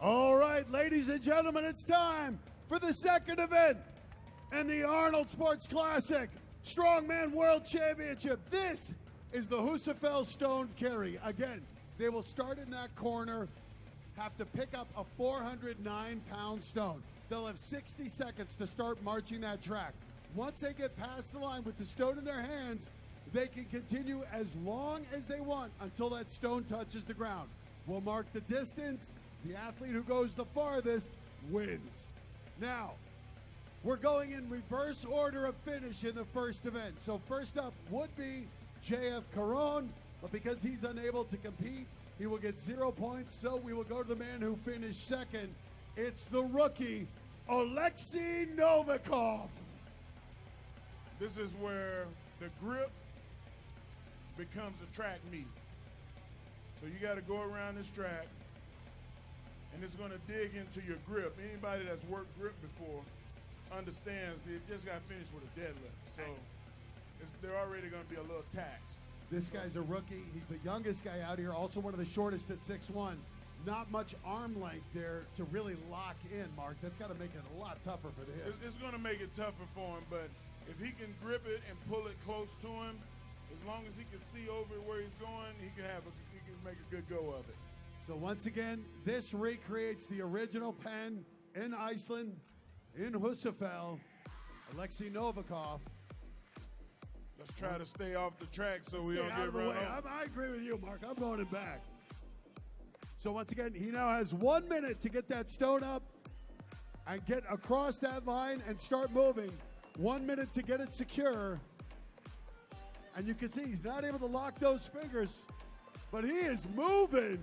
All right, ladies and gentlemen, it's time for the second event in the Arnold Sports Classic Strongman World Championship. This is the Husafell Stone Carry. Again, they will start in that corner, have to pick up a 409-pound stone. They'll have 60 seconds to start marching that track. Once they get past the line with the stone in their hands, they can continue as long as they want until that stone touches the ground. We'll mark the distance. The athlete who goes the farthest wins. Now, we're going in reverse order of finish in the first event. So first up would be JF Caron, but because he's unable to compete, he will get 0 points. So we will go to the man who finished second. It's the rookie, Alexei Novikov. This is where the grip becomes a track meet. So you got to go around this track, and it's going to dig into your grip. Anybody that's worked grip before understands it just got finished with a deadlift. So they're already going to be a little taxed. This guy's a rookie. He's the youngest guy out here, also one of the shortest at 6'1". Not much arm length there to really lock in, Mark. That's got to make it a lot tougher for the hip. It's going to make it tougher for him, but if he can grip it and pull it close to him, as long as he can see over where he's going, he can make a good go of it. So once again, this recreates the original pen in Iceland, in Husafell. Alexei Novikov. Let's try to stay off the track so we don't get run over. I agree with you, Mark. I'm going it back. So once again, he now has 1 minute to get that stone up and get across that line and start moving. 1 minute to get it secure. And you can see he's not able to lock those fingers, but he is moving.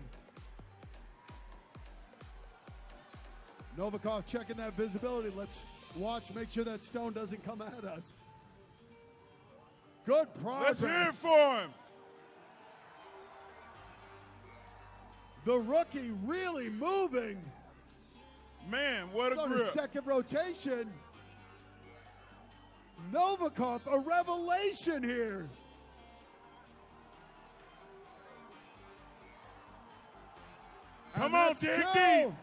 Novikov checking that visibility. Let's watch, make sure that stone doesn't come at us. Good progress. Let's hear it for him. The rookie really moving. Man, what a grip. The second rotation. Novikov, a revelation here. Come on, dig deep.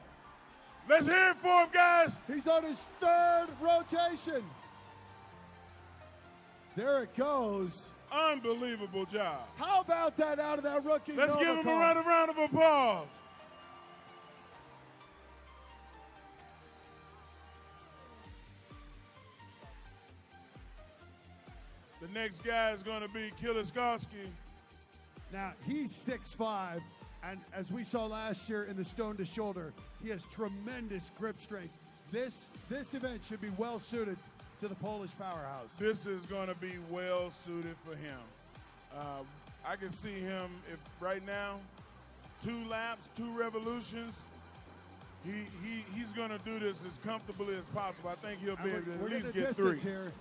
Let's hear it for him, guys. He's on his third rotation. There it goes. Unbelievable job. How about that out of that rookie? Let's Novikov. give him a round of applause. The next guy is going to be Kiliskowski. Now, he's 6'5", and as we saw last year in the stone to shoulder, he has tremendous grip strength. This event should be well suited to the Polish powerhouse. This is going to be well suited for him. I can see him, if right now, 2 laps, 2 revolutions, he's going to do this as comfortably as possible. I think he'll be able to at least get 3. Here.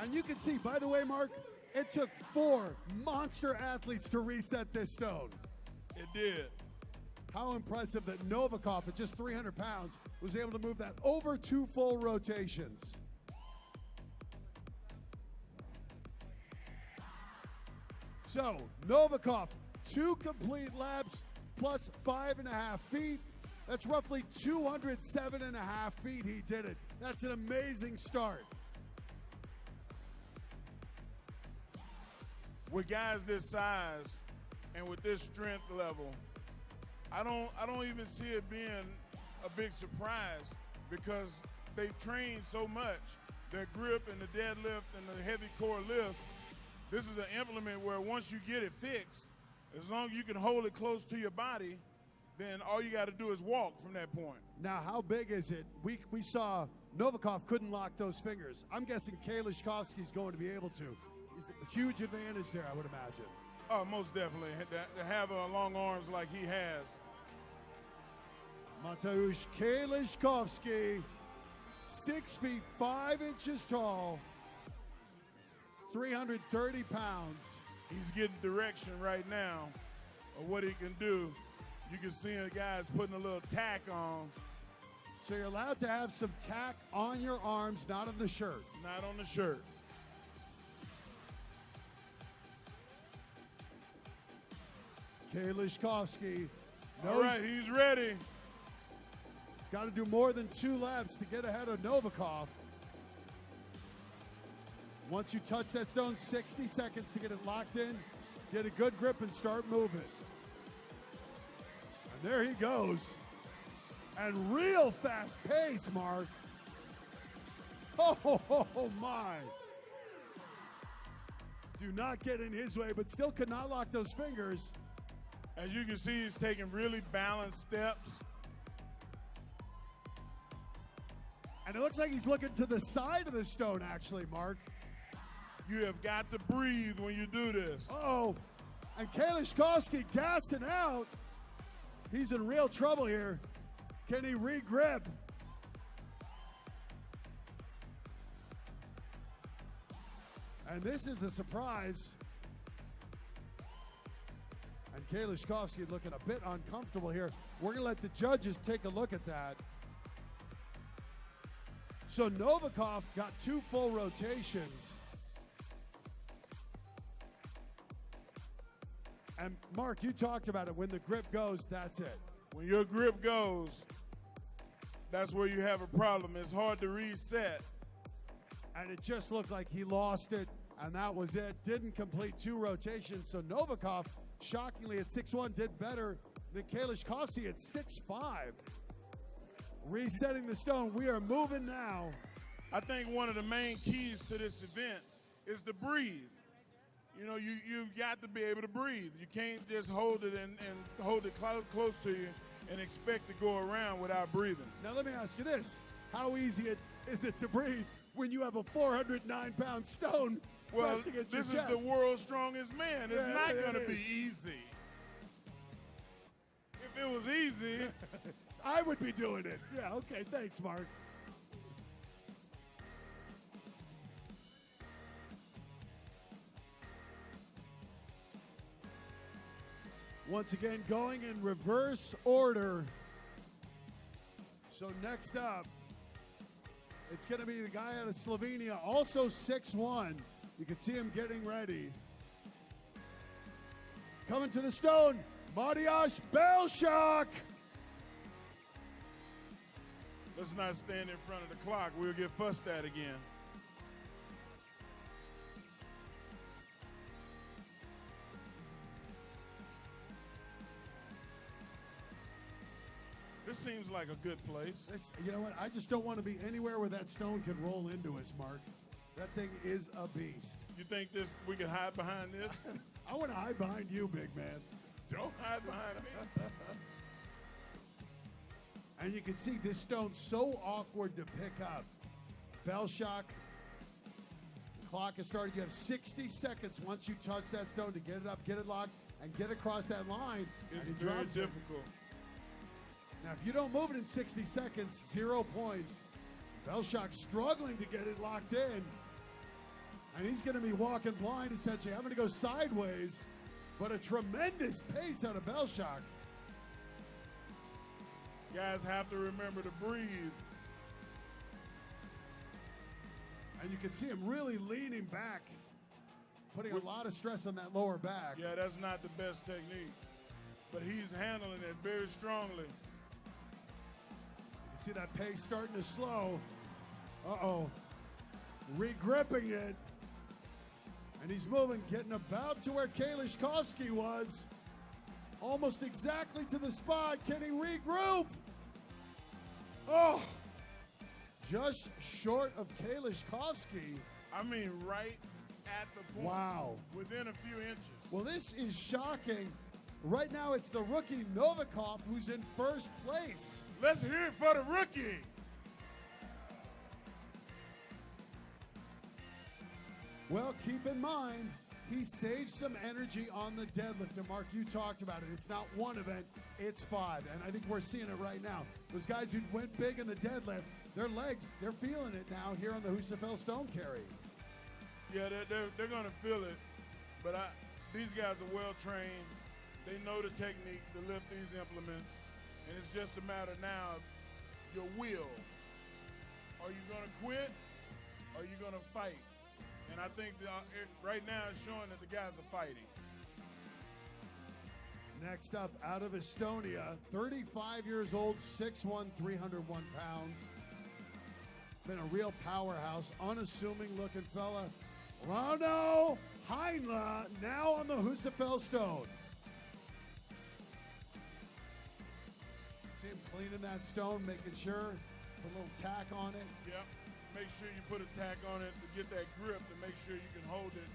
And you can see, by the way, Mark, it took 4 monster athletes to reset this stone. It did. How impressive that Novikov, at just 300 pounds, was able to move that over 2 full rotations. So, Novikov, 2 complete laps plus 5.5 feet. That's roughly 207.5 feet he did it. That's an amazing start. With guys this size and with this strength level, I don't even see it being a big surprise because they train so much. Their grip and the deadlift and the heavy core lifts, this is an implement where once you get it fixed, as long as you can hold it close to your body, then all you got to do is walk from that point. Now, how big is it? We saw Novikov couldn't lock those fingers. I'm guessing Kaliszkowski's going to be able to. It's a huge advantage there, I would imagine. Oh, most definitely. To have long arms like he has. Mateusz Kaliszkowski, 6 feet 5 inches tall, 330 pounds. He's getting direction right now of what he can do. You can see the guys putting a little tack on. So you're allowed to have some tack on your arms, not on the shirt. Not on the shirt. Kalishkovsky knows All right, he's ready. got to do more than 2 laps to get ahead of Novikov. Once you touch that stone, 60 seconds to get it locked in, get a good grip and start moving. And there he goes. And real fast pace, Mark. Oh my. Do not get in his way, but still could not lock those fingers. As you can see, he's taking really balanced steps. And it looks like he's looking to the side of the stone, actually, Mark. You have got to breathe when you do this. Uh-oh. And Kalishkovsky gassing out. He's in real trouble here. Can he re-grip? And this is a surprise. And Kalishkovsky looking a bit uncomfortable here. We're going to let the judges take a look at that. So Novikov got 2 full rotations. And Mark, you talked about it. When the grip goes, that's it. When your grip goes, that's where you have a problem. It's hard to reset. And it just looked like he lost it, and that was it. Didn't complete 2 rotations. So Novikov, shockingly at 6'1", did better than Kalishkovsky at 6'5". Resetting the stone. We are moving now. I think one of the main keys to this event is to breathe. You know, you've got to be able to breathe. You can't just hold it and hold it close to you and expect to go around without breathing. Now let me ask you this. How easy is it to breathe when you have a 409-pound stone pressed against your chest? This is the world's strongest man. It's not going to be easy. If it was easy, I would be doing it. Yeah, okay, thanks, Mark. Once again, going in reverse order. So next up, it's going to be the guy out of Slovenia, also 6'1". You can see him getting ready. Coming to the stone, Mariusz Belshak. Let's not stand in front of the clock. We'll get fussed at again. This seems like a good place. You know what? I just don't want to be anywhere where that stone can roll into us, Mark. That thing is a beast. You think we can hide behind this? I want to hide behind you, big man. Don't hide behind me. And you can see this stone's so awkward to pick up. Belshak, the clock has started. You have 60 seconds once you touch that stone to get it up, get it locked, and get across that line. It's very difficult. Now, if you don't move it in 60 seconds, 0 points. Belshak struggling to get it locked in. And he's going to be walking blind, essentially, having to go sideways. But a tremendous pace out of Belshak. Guys have to remember to breathe. And you can see him really leaning back, putting a lot of stress on that lower back. Yeah, that's not the best technique. But he's handling it very strongly. You can see that pace starting to slow. Uh-oh. Regripping it. And he's moving, getting about to where Kalishkovsky was. Almost exactly to the spot. Can he regroup? Oh, just short of Kalishkovsky. I mean, right at the point. Wow. Within a few inches. Well, this is shocking. Right now, it's the rookie Novikov who's in first place. Let's hear it for the rookie. Well, keep in mind, he saved some energy on the deadlift. And Mark, you talked about it. It's not one event, it's 5. And I think we're seeing it right now. Those guys who went big in the deadlift, their legs, they're feeling it now here on the Husafell Stone Carry. Yeah, they're going to feel it. But these guys are well trained. They know the technique to lift these implements. And it's just a matter now of your will. Are you going to quit? Or are you going to fight? And I think right now it's showing that the guys are fighting. Next up, out of Estonia, 35 years old, 6'1", 301 pounds. Been a real powerhouse, unassuming looking fella. Rano Heinla now on the Husafell stone. See him cleaning that stone, making sure, put a little tack on it. Yep. Make sure you put a tack on it to get that grip to make sure you can hold it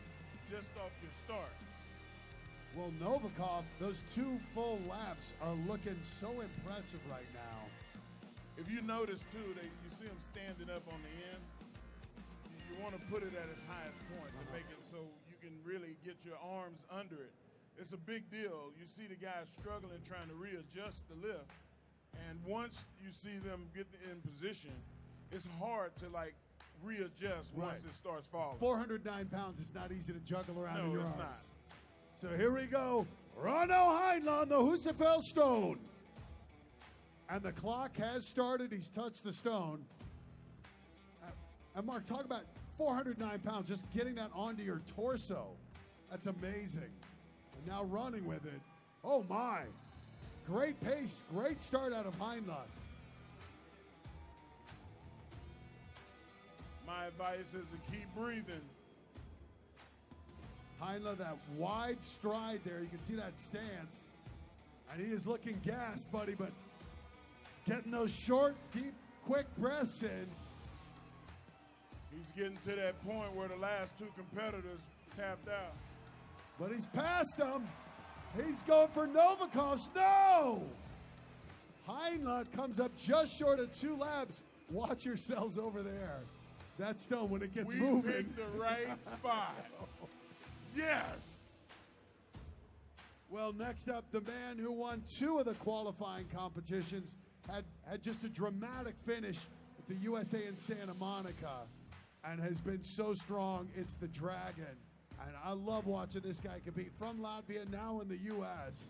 just off your start. Well, Novikov, those 2 full laps are looking so impressive right now. If you notice too, you see him standing up on the end. You want to put it at its highest point to make it so you can really get your arms under it. It's a big deal. You see the guys struggling trying to readjust the lift, and once you see them get in position, it's hard to like readjust once it starts falling. 409 pounds is not easy to juggle around in your arms. No, it's not. So here we go. Rano Heinla on the Husafell stone. And the clock has started. He's touched the stone. And Mark, talk about 409 pounds, just getting that onto your torso. That's amazing. And now running with it. Oh, my. Great pace, great start out of Heinla. My advice is to keep breathing. Heinla, that wide stride there. You can see that stance. And he is looking gassed, buddy, but getting those short, deep, quick breaths in. He's getting to that point where the last 2 competitors tapped out. But he's past him. He's going for Novikov's. No! Heinla comes up just short of 2 laps. Watch yourselves over there. That stone, when it gets moving. We picked the right spot. Yes. Well, next up, the man who won 2 of the qualifying competitions had just a dramatic finish at the USA in Santa Monica and has been so strong. It's the Dragon. And I love watching this guy compete from Latvia, now in the U.S.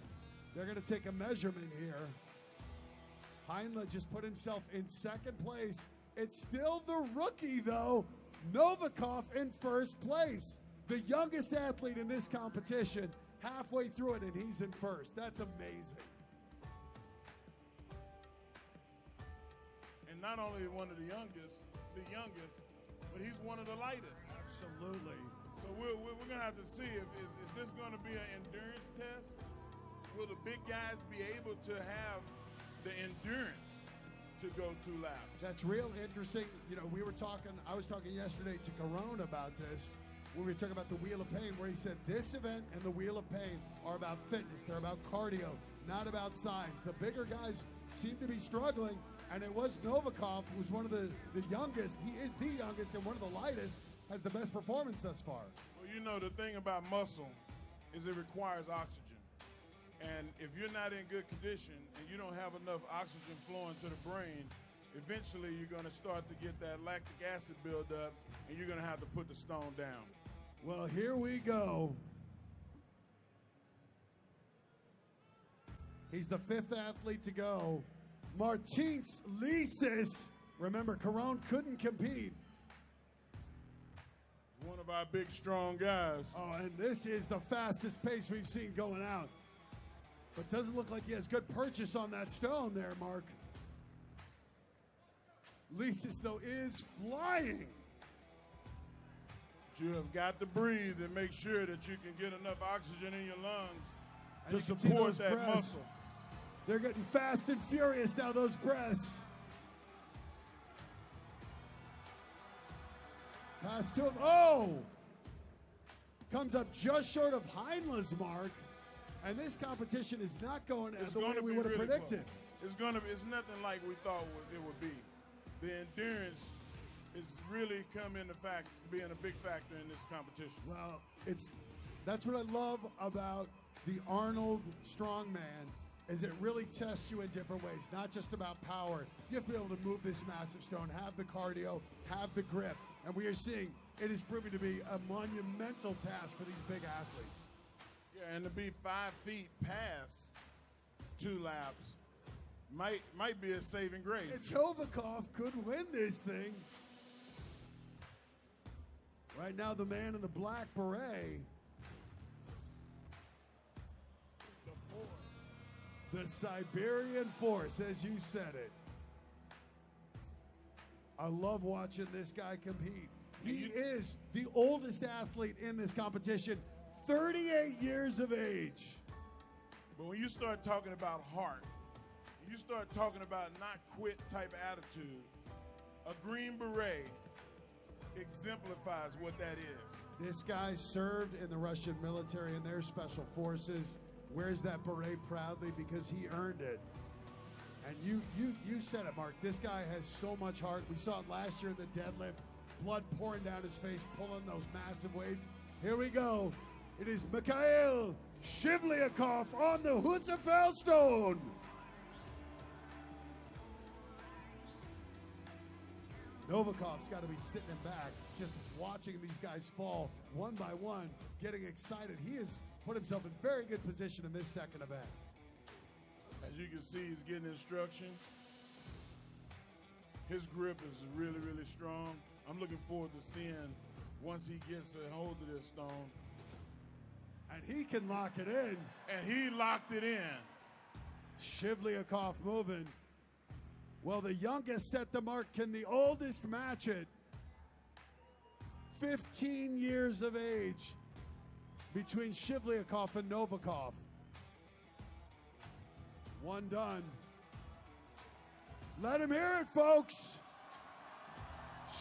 They're going to take a measurement here. Heinla just put himself in 2nd place. It's still the rookie, though, Novikov in 1st place. The youngest athlete in this competition, halfway through it, and he's in 1st. That's amazing. And not only one of the youngest, but he's one of the lightest. Absolutely. So we're going to have to see if is this going to be an endurance test? Will the big guys be able to have the endurance to go 2 laps? That's real interesting. You know, I was talking yesterday to Carone about this, when we were talking about the Wheel of Pain, where he said this event and the Wheel of Pain are about fitness. They're about cardio, not about size. The bigger guys seem to be struggling, and it was Novikov, who's one of the youngest. He is the youngest and one of the lightest, has the best performance thus far. Well, you know, the thing about muscle is it requires oxygen. And if you're not in good condition and you don't have enough oxygen flowing to the brain, eventually you're going to start to get that lactic acid buildup, and you're going to have to put the stone down. Well, here we go. He's the 5th athlete to go. Martins Lisis. Remember, Carone couldn't compete. One of our big, strong guys. Oh, and this is the fastest pace we've seen going out. But doesn't look like he has good purchase on that stone there, Mark. Lisis, though, is flying. You have got to breathe and make sure that you can get enough oxygen in your lungs and to support that breaths. muscle. They're getting fast and furious now, those breaths. Pass to him. Oh! Comes up just short of Heinla's mark. And this competition is not going as the way we would have predicted. It's nothing like we thought it would be. The endurance is really come into fact, being a big factor in this competition. Well, that's what I love about the Arnold Strongman, is it really tests you in different ways, not just about power. You have to be able to move this massive stone, have the cardio, have the grip. And we are seeing it is proving to be a monumental task for these big athletes. Yeah, and to be 5 feet past 2 laps might be a saving grace. And Novikov could win this thing. Right now, the man in the black beret. The Siberian Force, as you said it. I love watching this guy compete. He is the oldest athlete in this competition, 38 years of age. But when you start talking about heart, you start talking about not quit type attitude, a Green Beret exemplifies what that is. This guy served in the Russian military and their special forces, wears that beret proudly because he earned it. And you said it, Mark. This guy has so much heart. We saw it last year in the deadlift, blood pouring down his face, pulling those massive weights. Here we go. It is Mikhail Shivlyakov on the Husafell stone. Novikov's got to be sitting in back, just watching these guys fall one by one, getting excited. He has put himself in very good position in this second event. As you can see, he's getting instruction. His grip is really, really strong. I'm looking forward to seeing once he gets a hold of this stone. And he can lock it in. And he locked it in. Shivlyakov moving. Well, the youngest set the mark. Can the oldest match it? 15 years of age between Shivlyakov and Novikov. One done. Let him hear it, folks.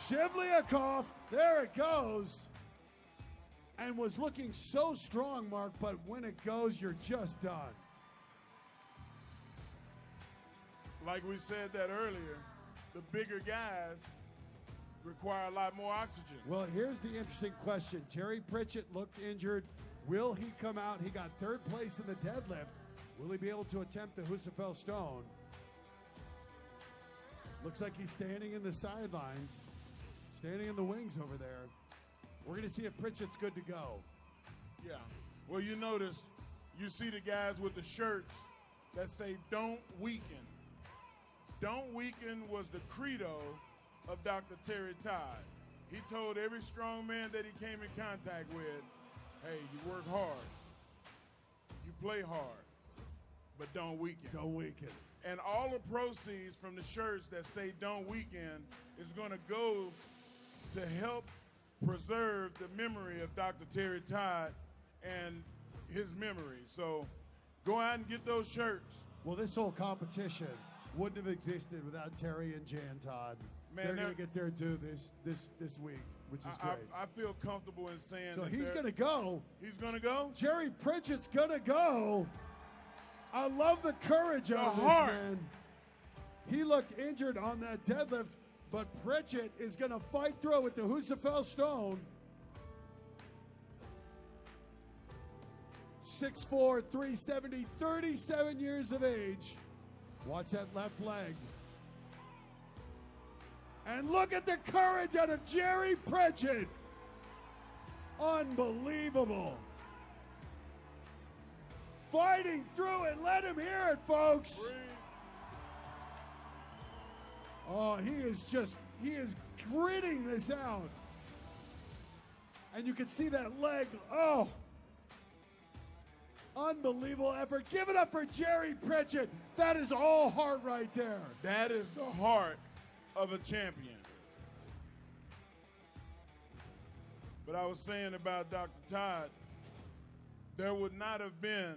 Shivlyakov, there it goes. And was looking so strong, Mark, but when it goes, you're just done. Like we said that earlier, the bigger guys require a lot more oxygen. Well, here's the interesting question. Jerry Pritchett looked injured. Will he come out? He got third place in the deadlift. Will he be able to attempt the Husafell stone? Looks like he's standing in the sidelines, standing in the wings over there. We're going to see if Pritchett's good to go. Yeah. Well, you notice, you see the guys with the shirts that say, "Don't weaken." Don't weaken was the credo of Dr. Terry Todd. He told every strong man that he came in contact with, hey, you work hard, you play hard, but don't weaken. Don't weaken. And all the proceeds from the shirts that say "Don't weaken" is going to go to help preserve the memory of Dr. Terry Todd and his memory. So go out and get those shirts. Well, this whole competition wouldn't have existed without Terry and Jan Todd. Man, they're going to get their due this week, which is great. I feel comfortable in saying so that he's going to go. He's going to go? Jerry Pritchett's going to go. I love the courage of this man. He looked injured on that deadlift, but Pritchett is going to fight through with the Husafell stone. 6'4", 370, 37 years of age. Watch that left leg. And look at the courage out of Jerry Pritchett. Unbelievable. Fighting through it. Let him hear it, folks. Oh, he is gritting this out. And you can see that leg. Oh. Unbelievable effort. Give it up for Jerry Pritchett. That is all heart right there. That is the heart of a champion. But I was saying about Dr. Todd, there would not have been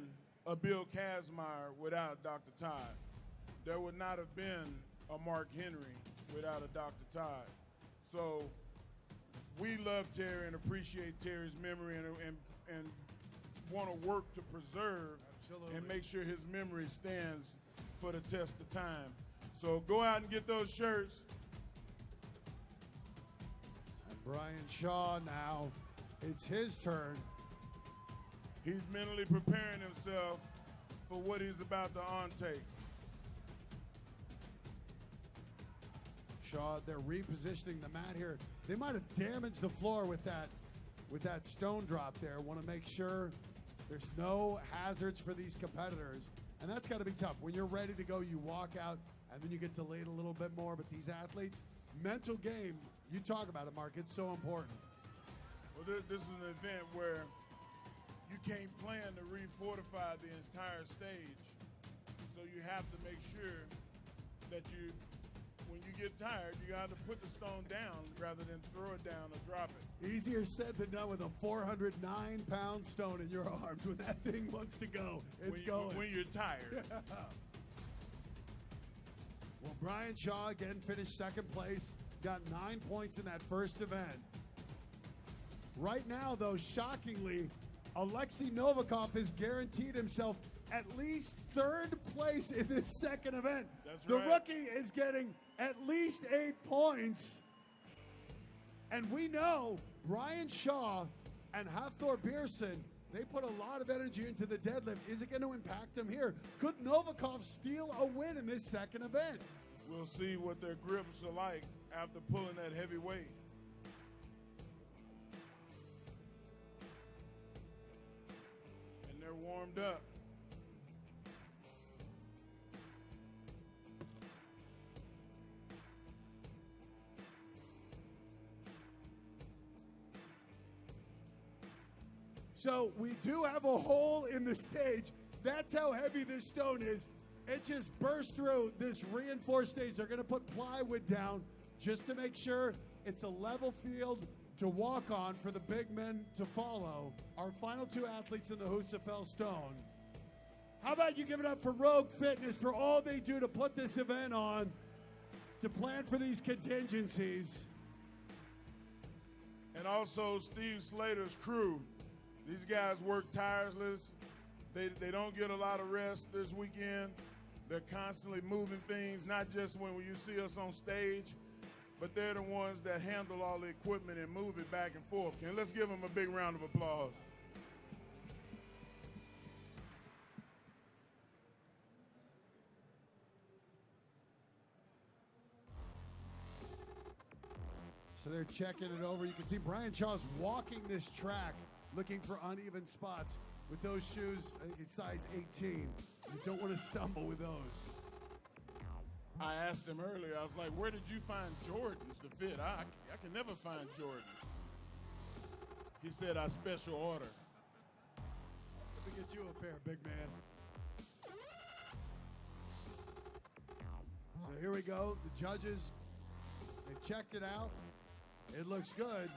a Bill Kazmaier without Dr. Todd. There would not have been a Mark Henry without a Dr. Todd. So we love Terry and appreciate Terry's memory and want to work to preserve and make sure his memory stands for the test of time. So go out and get those shirts. And Brian Shaw now, it's his turn. He's mentally preparing himself for what he's about to take. Shaw, they're repositioning the mat here. They might have damaged the floor with that stone drop there. Want to make sure there's no hazards for these competitors. And that's got to be tough. When you're ready to go, you walk out, and then you get delayed a little bit more. But these athletes, mental game, you talk about it, Mark, it's so important. Well, this is an event where you can't plan to refortify the entire stage. So you have to make sure that when you get tired, you got to put the stone down rather than throw it down or drop it. Easier said than done with a 409-pound stone in your arms. When that thing wants to go, it's going. When you're tired. Well, Brian Shaw again finished second place, got 9 points in that first event. Right now, though, shockingly, Alexei Novikov has guaranteed himself at least third place in this second event. That's the right. rookie is getting at least 8 points. And we know Brian Shaw and Hafthor Bjornsson, they put a lot of energy into the deadlift. Is it going to impact him here? Could Novikov steal a win in this second event? We'll see what their grips are like after pulling that heavy weight. And they're warmed up. So we do have a hole in the stage. That's how heavy this stone is. It just burst through this reinforced stage. They're going to put plywood down just to make sure it's a level field to walk on for the big men to follow. Our final two athletes in the Husafell stone. How about you give it up for Rogue Fitness for all they do to put this event on, to plan for these contingencies. And also Steve Slater's crew. These guys work tireless. They don't get a lot of rest this weekend. They're constantly moving things, not just when you see us on stage, but they're the ones that handle all the equipment and move it back and forth. Let's give them a big round of applause. So they're checking it over. You can see Brian Shaw's walking this track, looking for uneven spots. With those shoes, I think it's size 18. You don't want to stumble with those. I asked him earlier, I was like, where did you find Jordans to fit? I can never find Jordans. He said, I special order. Let me get you a pair, big man. So here we go. The judges, they checked it out. It looks good.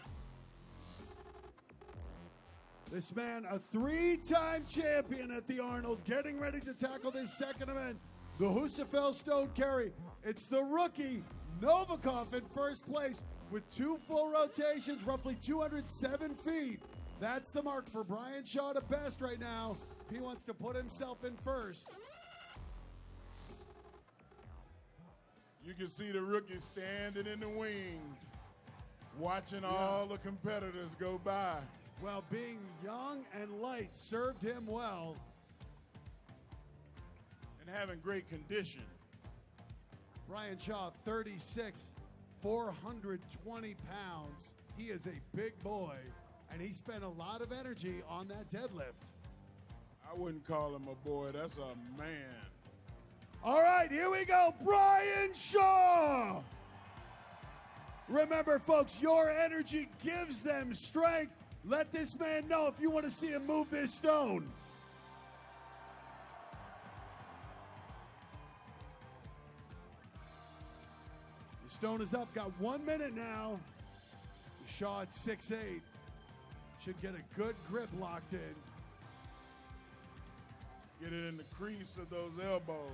This man, a three-time champion at the Arnold, getting ready to tackle this second event, the Husafell Stone Carry. It's the rookie, Novikov, in first place with 2 full rotations, roughly 207 feet. That's the mark for Brian Shaw to best right now. He wants to put himself in first. You can see the rookie standing in the wings, watching all the competitors go by. Well, being young and light served him well. And having great condition. Brian Shaw, 36, 420 pounds. He is a big boy, and he spent a lot of energy on that deadlift. I wouldn't call him a boy, that's a man. All right, here we go, Brian Shaw. Remember, folks, your energy gives them strength. Let this man know if you want to see him move this stone. The stone is up, got 1 minute now. Shaw at 6'8". Should get a good grip locked in. Get it in the crease of those elbows.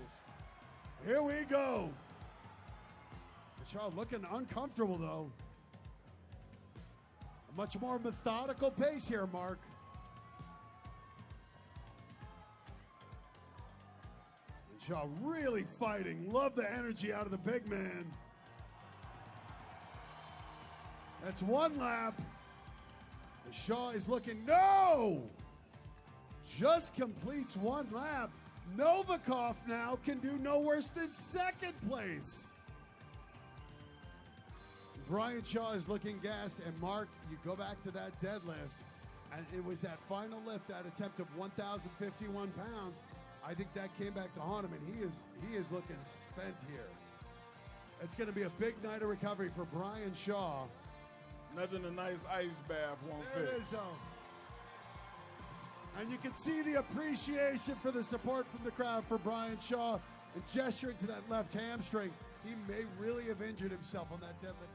Here we go. Shaw looking uncomfortable, though. A much more methodical pace here, Mark. And Shaw really fighting. Love the energy out of the big man. That's one lap. And Shaw is looking, no! Just completes one lap. Novikov now can do no worse than second place. Brian Shaw is looking gassed, and Mark, you go back to that deadlift, and it was that final lift, that attempt of 1,051 pounds. I think that came back to haunt him, and he is looking spent here. It's going to be a big night of recovery for Brian Shaw. Nothing a nice ice bath won't There fix. it is, though. And you can see the appreciation for the support from the crowd for Brian Shaw, and gesturing to that left hamstring. He may really have injured himself on that deadlift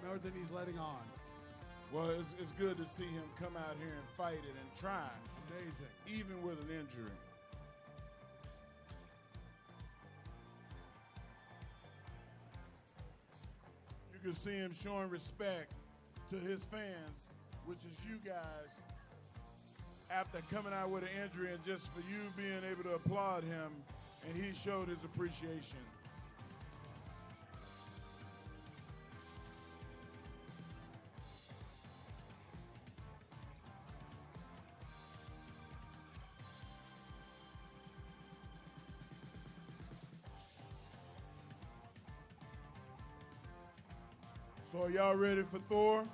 more than he's letting on. Well, it's good to see him come out here and fight it and try. Amazing. Even with an injury. You can see him showing respect to his fans, which is you guys, after coming out with an injury, and just for you being able to applaud him, and he showed his appreciation. So are y'all ready for Thor?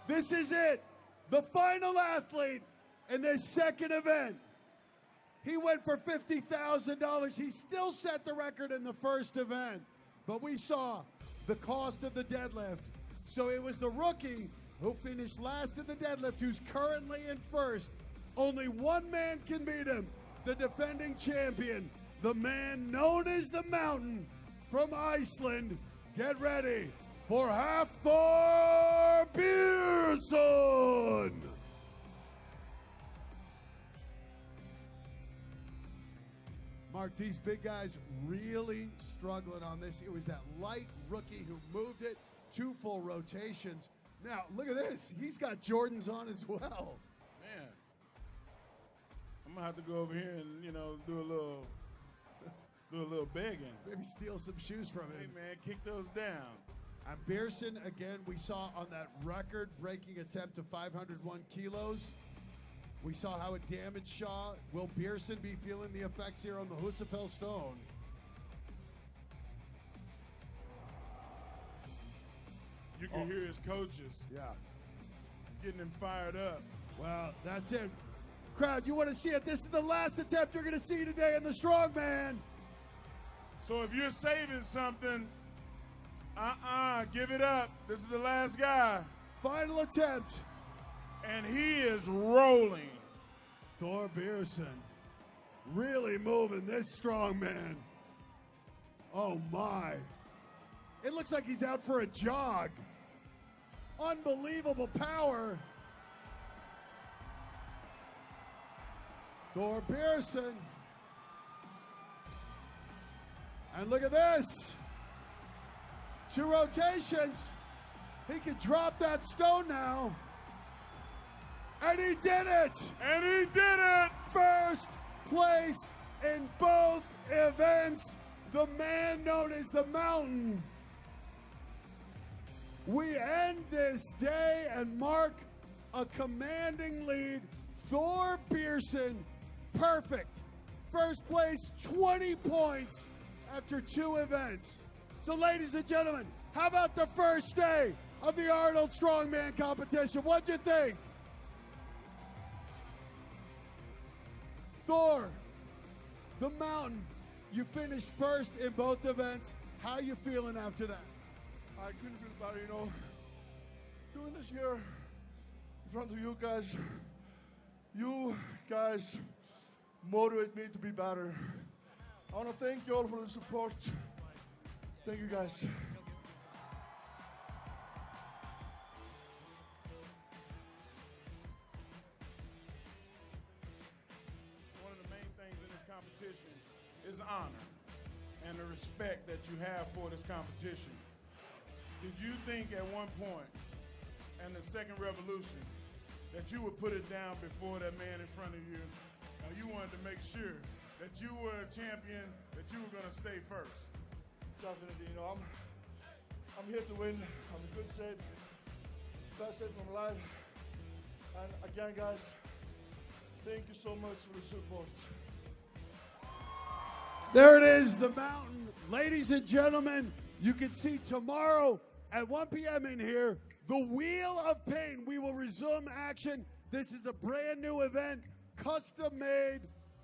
This is it. The final athlete in this second event. He went for $50,000. He still set the record in the first event. But we saw the cost of the deadlift. So it was the rookie who finished last in the deadlift who's currently in first. Only one man can beat him. The defending champion. The man known as the Mountain from Iceland. Get ready for Hafthor Björnsson. Mark, these big guys really struggling on this. It was that light rookie who moved it, 2 full rotations. Now, look at this. He's got Jordans on as well. Man, I'm going to have to go over here and, do a little begging. Maybe steal some shoes from him. Hey, man, kick those down. And Björnsson, again, we saw on that record-breaking attempt to 501 kilos. We saw how it damaged Shaw. Will Björnsson be feeling the effects here on the Husafell stone? You can hear his coaches. Yeah. Getting him fired up. Well, that's it. Crowd, you want to see it. This is the last attempt you're going to see today in the strongman. So if you're saving something, give it up. This is the last guy. Final attempt. And he is rolling. Thor Björnsson really moving this strong man. Oh, my. It looks like he's out for a jog. Unbelievable power. Thor Björnsson. And look at this. 2 rotations. He can drop that stone now. And he did it! And he did it! First place in both events. The man known as the Mountain. We end this day and mark a commanding lead. Thor Björnsson, perfect. First place, 20 points after 2 events. So, ladies and gentlemen, how about the first day of the Arnold Strongman competition? What'd you think? Thor, the Mountain, you finished first in both events. How you feeling after that? I couldn't feel better, doing this here in front of you guys. You guys motivate me to be better. I want to thank you all for the support. Thank you, guys. Competition is honor and the respect that you have for this competition. Did you think at one point in the second revolution that you would put it down before that man in front of you? You wanted to make sure that you were a champion, that you were going to stay first. Definitely, I'm here to win. I'm in good shape. Best shape of my life. And again, guys, thank you so much for the support. There it is, the Mountain. Ladies and gentlemen, you can see tomorrow at 1 p.m. in here, the Wheel of Pain. We will resume action. This is a brand new event, custom made,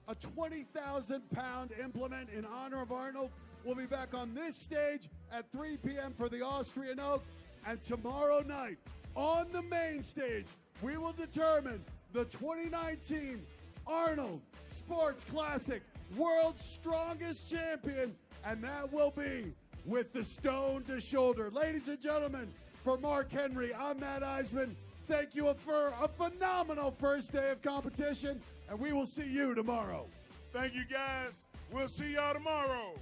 a 20,000-pound implement in honor of Arnold. We'll be back on this stage at 3 p.m. for the Austrian Oak. And tomorrow night, on the main stage, we will determine the 2019 Arnold Sports Classic World's Strongest Champion, and that will be with the stone to shoulder. Ladies and gentlemen, for Mark Henry, I'm Matt Eisman. Thank you for a phenomenal first day of competition, and we will see you tomorrow. Thank you, guys. We'll see y'all tomorrow.